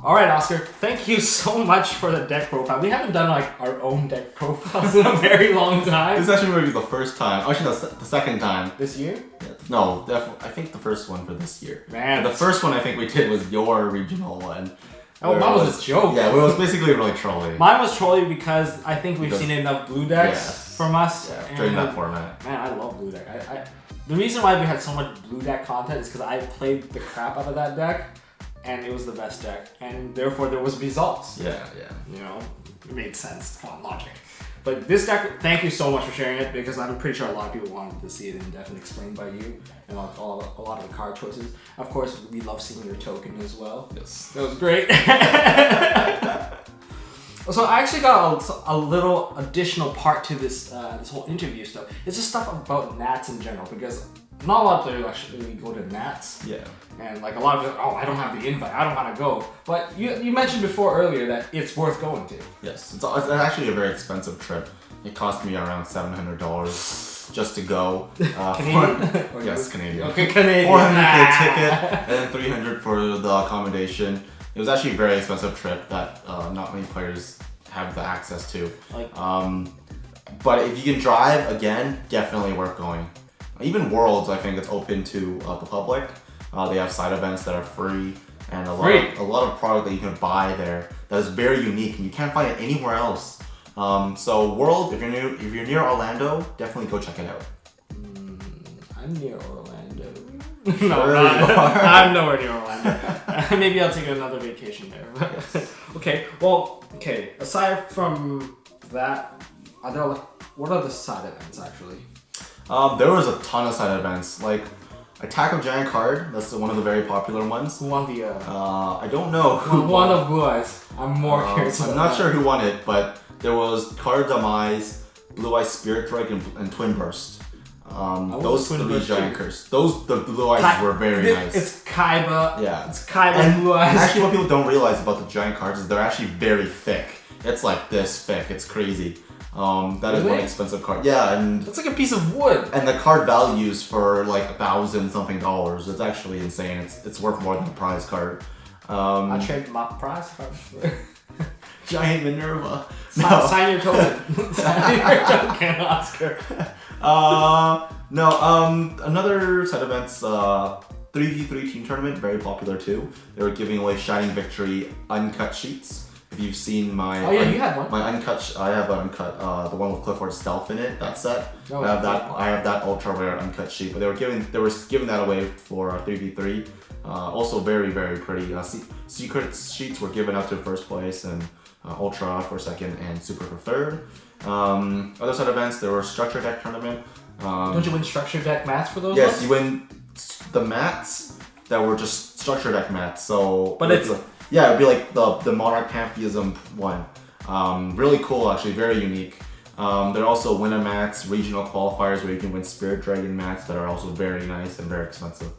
Alright, Oscar, thank you so much for the deck profile. We haven't done like our own deck profiles in a very long time. This is actually maybe the first time. Actually, the second time. This year? No, I think the first one for this year. Man. The first one I think we did was your regional one. Oh, mine was a joke. Yeah, it was basically really trolling. Mine was trolling because I think we've seen enough blue decks from us. Yeah, during that format. Man, I love blue deck. The reason why we had so much blue deck content is because I played the crap out of that deck, and it was the best deck, and therefore there was results. Yeah. You know, it made sense. Come on, logic. But this deck, thank you so much for sharing it, because I'm pretty sure a lot of people wanted to see it in depth and explained by you, and a lot of the card choices. Of course, we love seeing your token as well. Yes. That was great. So I actually got a little additional part to this this whole interview stuff. It's just stuff about Nats in general, because not a lot of players actually go to Nats. Yeah. And like a lot of people, I don't have the invite, I don't want to go. But you mentioned before earlier that it's worth going to. Yes, it's actually a very expensive trip. It cost me around $700 just to go. Canadian? Yes, Canadian. Okay, Canadian. $400 for a ticket, and then $300 for the accommodation. It was actually a very expensive trip that not many players have the access to. But if you can drive, again, definitely worth going. Even Worlds, I think it's open to the public. They have side events that are free, and a lot of product that you can buy there that is very unique and you can't find it anywhere else. So World, if you're near Orlando, definitely go check it out. I'm near Orlando. Sure No, you I'm nowhere near Orlando. Maybe I'll take another vacation there. Okay. Well, okay. Aside from that, are there what are the side events actually? There was a ton of side events, like Attack of Giant Card. That's one of the very popular ones. Who won the? I don't know who one won. of Blue Eyes. I'm more curious. I'm not sure who won it, but there was Card Demise, Blue Eyes Spirit Drake, and Twin Burst. Those Twin three Burst giant too. curse. The Blue Eyes were very nice. It's Kaiba. Yeah. It's Kaiba And Blue Eyes. actually, what people don't realize about the giant cards is they're actually very thick. It's like this thick. It's crazy. That is Really? one expensive card. Yeah, and It's like a piece of wood. the card values for like $1,000 something. It's actually insane. It's worth more than the prize card. I trade my prize for Giant Minerva. sign your token. Sign your token, Oscar. Another side events, 3v3 team tournament, very popular too. They were giving away Shining Victory uncut sheets. If you've seen my Oh yeah, you had one. my uncut, I have an uncut, the one with Clifford Stealth in it. That set. Oh, I have that ultra rare uncut sheet, but they were giving that away for 3v3. Also very pretty. Secret sheets were given out to first place and ultra for second and super for third. Other side events, there were structure deck tournament. Don't you win structure deck mats for those? Yes, ones? you win the mats that were just structure deck mats. So, But it's it'd be like the Monarch Pantheism one. Really cool, actually, very unique. There are also winner mats, regional qualifiers where you can win Spirit Dragon mats that are also very nice and very expensive.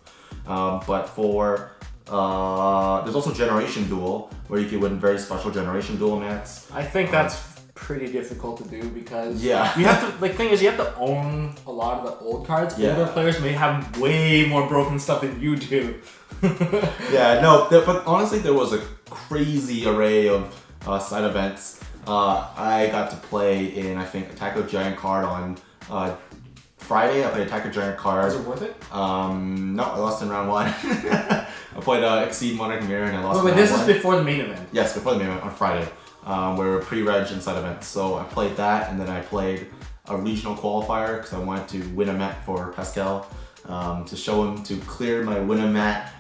But for there's also Generation Duel where you can win very special Generation Duel mats. I think that's pretty difficult to do because Yeah. you have to. Like, thing is, you have to own a lot of the old cards. Yeah. Older players may have way more broken stuff than you do. But honestly, there was a crazy array of side events. I got to play in, I think, Attack of Giant Card on Friday. I played Attack of Giant Card. Is it worth it? No, I lost in round one. I played Exceed Monarch Mirror and I lost in Wait, round this one. is before the main event. Yes, before the main event on Friday. Were pre-reg and side events. So I played that, and then I played a regional qualifier because I wanted to win a mat for Pascal to show him to clear my win a mat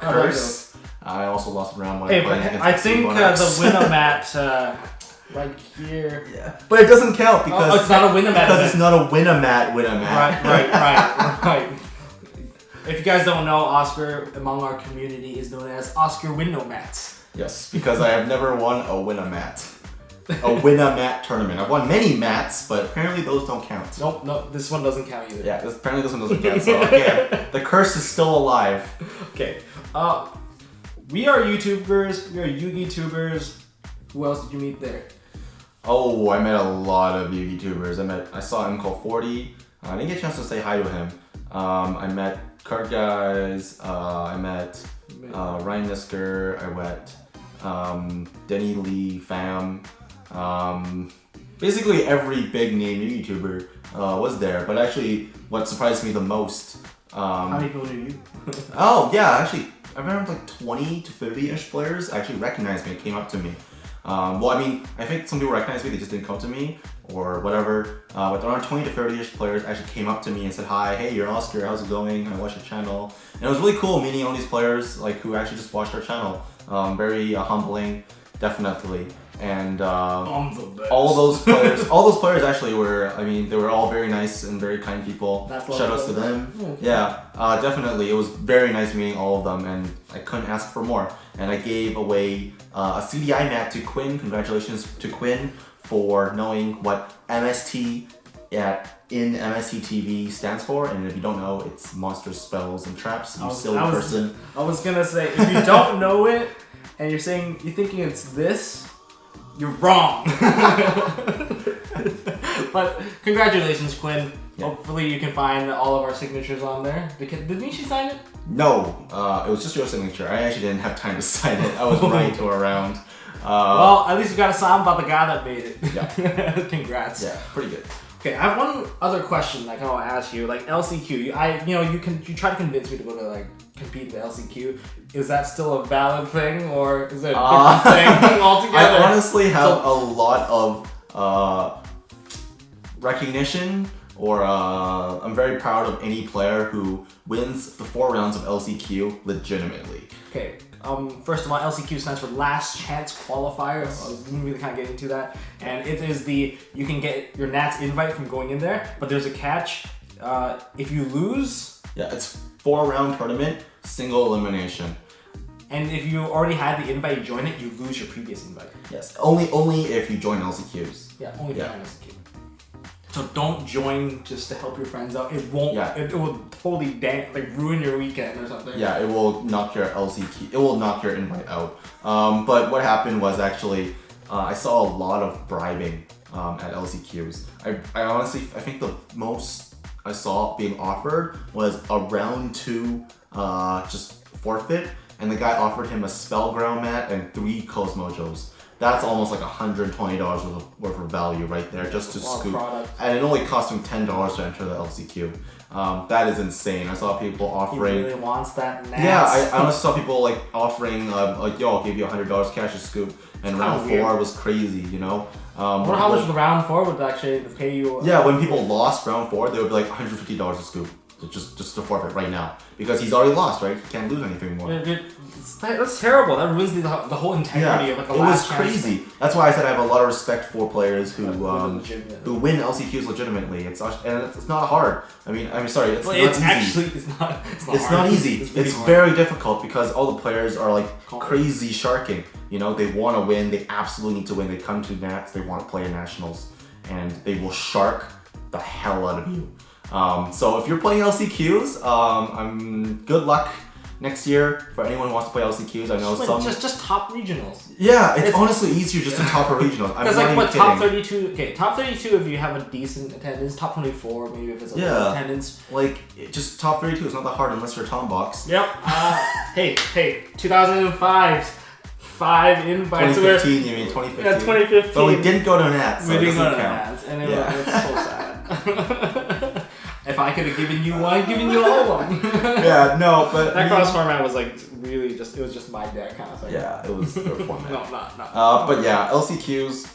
curse. I also lost in round one. Hey, but playing against I Exceed think Monarchs. the winner mat right here. Yeah, but it doesn't count because it's not a win a mat. because it's not a win a mat. Right. If you guys don't know, Oscar among our community is known as Oscar Window Mats. Yes, because I have never won a win a mat. A win a mat tournament. I've won many mats, but apparently those don't count. Nope, no, this one doesn't count either. Yeah, apparently this one doesn't count. So again, the curse is still alive. Okay. We are YouTubers. We are Yugi tubers. Who else did you meet there? Oh, I met a lot of YouTubers. I saw MCall40. I didn't get a chance to say hi to him. I met Card Guys. I met Ryan Nisker. I met Denny Lee Pham. Basically every big name YouTuber was there. But actually, what surprised me the most. How many people knew you? Oh yeah, actually, I remember like 20 to 30-ish players actually recognized me and came up to me. Well, I mean, I think some people recognized me, they just didn't come to me or whatever. But around 20 to 30-ish players actually came up to me and said, "Hi, hey, you're Oscar, how's it going? I watch your channel." And it was really cool meeting all these players like who actually just watched our channel. Very humbling, definitely. And I'm the best. all those players actually were, I mean, they were all very nice and very kind people. Shout outs to them. Okay. Yeah, definitely. It was very nice meeting all of them, and I couldn't ask for more. And I gave away a CDI mat to Quinn. Congratulations to Quinn for knowing what MST in MST.TV stands for. And if you don't know, it's Monsters, Spells, and Traps. You silly person. I was gonna say, if you don't know it and you're thinking it's this, you're wrong. But congratulations, Quinn. Yeah. Hopefully you can find all of our signatures on there. Did Michi sign it? No, it was just your signature. I actually didn't have time to sign it. I was running to around. Well, at least you got a sign about the guy that made it. Yeah. Congrats. Yeah, pretty good. Okay, I have one other question I kind of want to ask you. Like LCQ, you try to convince me to go to like compete in the LCQ. Is that still a valid thing, or is it a different thing altogether? I honestly have a lot of recognition or I'm very proud of any player who wins the 4 rounds of LCQ legitimately. Okay. First of all, LCQ stands for Last Chance Qualifier. I didn't really kind of get into that. And it is you can get your Nats invite from going in there, but there's a catch. If you lose... Yeah, it's 4-round tournament, single elimination. And if you already had the invite, you join it, you lose your previous invite. Yes, only if you join LCQs. Yeah, only if you join LCQ. So don't join just to help your friends out. It won't. Yeah. It will totally ruin your weekend or something. Yeah, it will knock your LCQ. It will knock your invite out. But what happened was actually, I saw a lot of bribing at LCQs. I honestly, I think the most I saw being offered was a round 2 just forfeit, and the guy offered him a Spellground mat and 3 Cosmojos. That's almost like $120 worth of value right there just to scoop. And it only cost him $10 to enter the LCQ. That is insane. I saw people offering... He really wants that Nats. Yeah, I honestly saw people like offering, like, yo, I'll give you $100 cash to scoop. And round 4 was crazy, you know? I wonder how much the round 4 would actually pay you. Yeah, when people lost round 4, they would be like $150 to scoop. Just to forfeit right now. Because he's already lost, right? He can't lose anything more. That's terrible. That ruins the whole integrity of like the last chance. It was crazy. That's why I said I have a lot of respect for players who win LCQs legitimately. It's not hard. I mean, sorry, it's not easy. Actually, it's not easy. It's very difficult because all the players are like crazy sharking. You know, they want to win. They absolutely need to win. They come to Nats. They want to play in nationals, and they will shark the hell out of you. So if you're playing LCQs, good luck next year for anyone who wants to play LCQs. I know just top regionals. Yeah, it's honestly easier just to top a regionals. Because like what top 32? Okay, top 32 if you have a decent attendance. Top 24 maybe if it's a low attendance. Like just top 32 is not that hard unless you're Tom Box. Yep. Hey, 2005. 5 invites. 2015, you mean 2015? Yeah, 2015. But we didn't go to Nats. We didn't go to Nats, and it was so sad. If I could have given you one, given you all one. Yeah, no, but that cross format was like really just, it was just my deck kind of thing. Yeah, it was their format. No, not. But yeah, LCQs.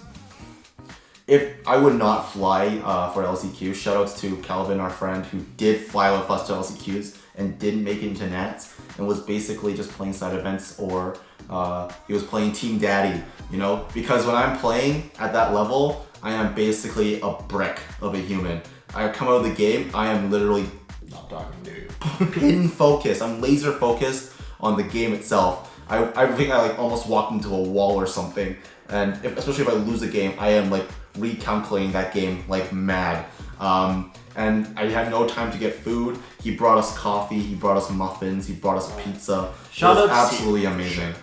If I would not fly for LCQ, shoutouts to Calvin, our friend, who did fly with us to LCQs and didn't make it into Nats and was basically just playing side events or he was playing Team Daddy, you know? Because when I'm playing at that level, I am basically a brick of a human. I come out of the game, I am literally not talking to you. Pin focused. I'm laser focused on the game itself. I think I like almost walked into a wall or something. And especially if I lose a game, I am like recalculating that game like mad. And I had no time to get food. He brought us coffee, he brought us muffins, he brought us pizza. It was absolutely amazing.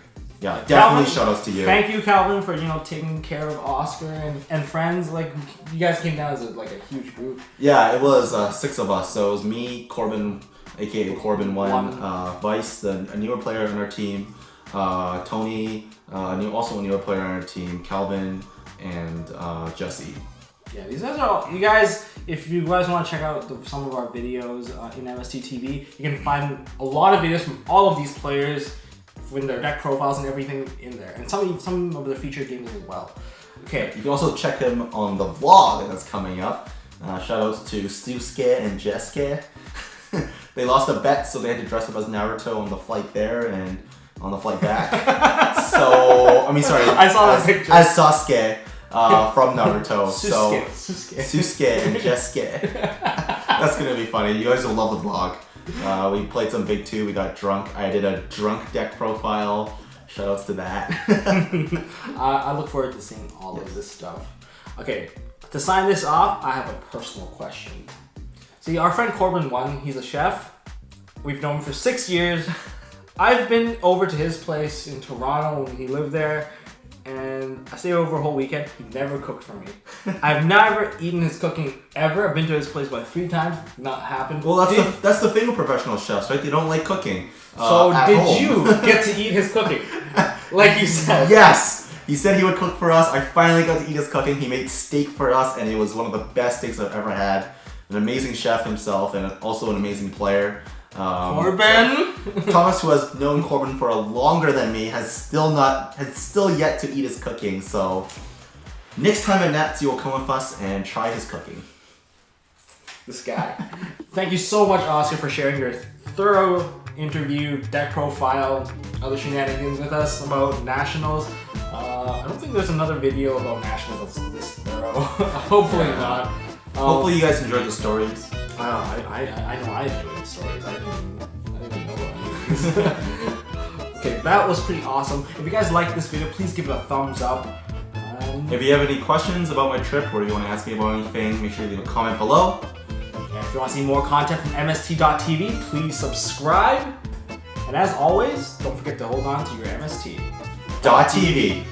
Yeah, definitely shoutouts to you. Thank you, Calvin, for taking care of Oscar and friends. Like you guys came down as a huge group. Yeah, it was 6 of us. So it was me, Corbin, aka Corbin1, Vice, a newer player on our team, Tony, also a newer player on our team, Calvin, and Jesse. Yeah, these guys are all. You guys, if you guys want to check out some of our videos in MST.TV, you can find a lot of videos from all of these players, with their deck profiles and everything in there, and some of the featured games as well. Okay. You can also check him on the vlog that's coming up. Shoutouts to Susuke and Jesuke. They lost a bet, so they had to dress up as Naruto on the flight there and on the flight back. I saw that picture. As Sasuke from Naruto. Susuke and Jesuke. That's gonna be funny. You guys will love the vlog. We played some Big 2, we got drunk. I did a drunk deck profile. Shoutouts to that. I look forward to seeing all of this stuff. Okay, to sign this off, I have a personal question. See, our friend Corbin1, he's a chef. We've known him for 6 years. I've been over to his place in Toronto when he lived there, and I stayed over a whole weekend. He never cooked for me. I've never eaten his cooking ever. I've been to his place about 3 times. Not happened. Well, that's the thing with professional chefs, right? They don't like cooking. So did you get to eat his cooking? Like you said. Yes. He said he would cook for us. I finally got to eat his cooking. He made steak for us, and it was one of the best steaks I've ever had. An amazing chef himself, and also an amazing player. Corbin. Thomas, who has known Corbin for longer than me, has still yet to eat his cooking. So Next time at Nats, you will come with us and try his cooking. This guy. Thank you so much, Oscar, for sharing your thorough interview, deck profile, other shenanigans with us about Nationals. I don't think there's another video about Nationals that's this thorough. Hopefully not. Hopefully you guys enjoyed the stories. I know I enjoyed the stories. I didn't even know about these. Okay, that was pretty awesome. If you guys like this video, please give it a thumbs up. If you have any questions about my trip or you want to ask me about anything, make sure you leave a comment below. And if you want to see more content from MST.TV, please subscribe. And as always, don't forget to hold on to your MST. .TV.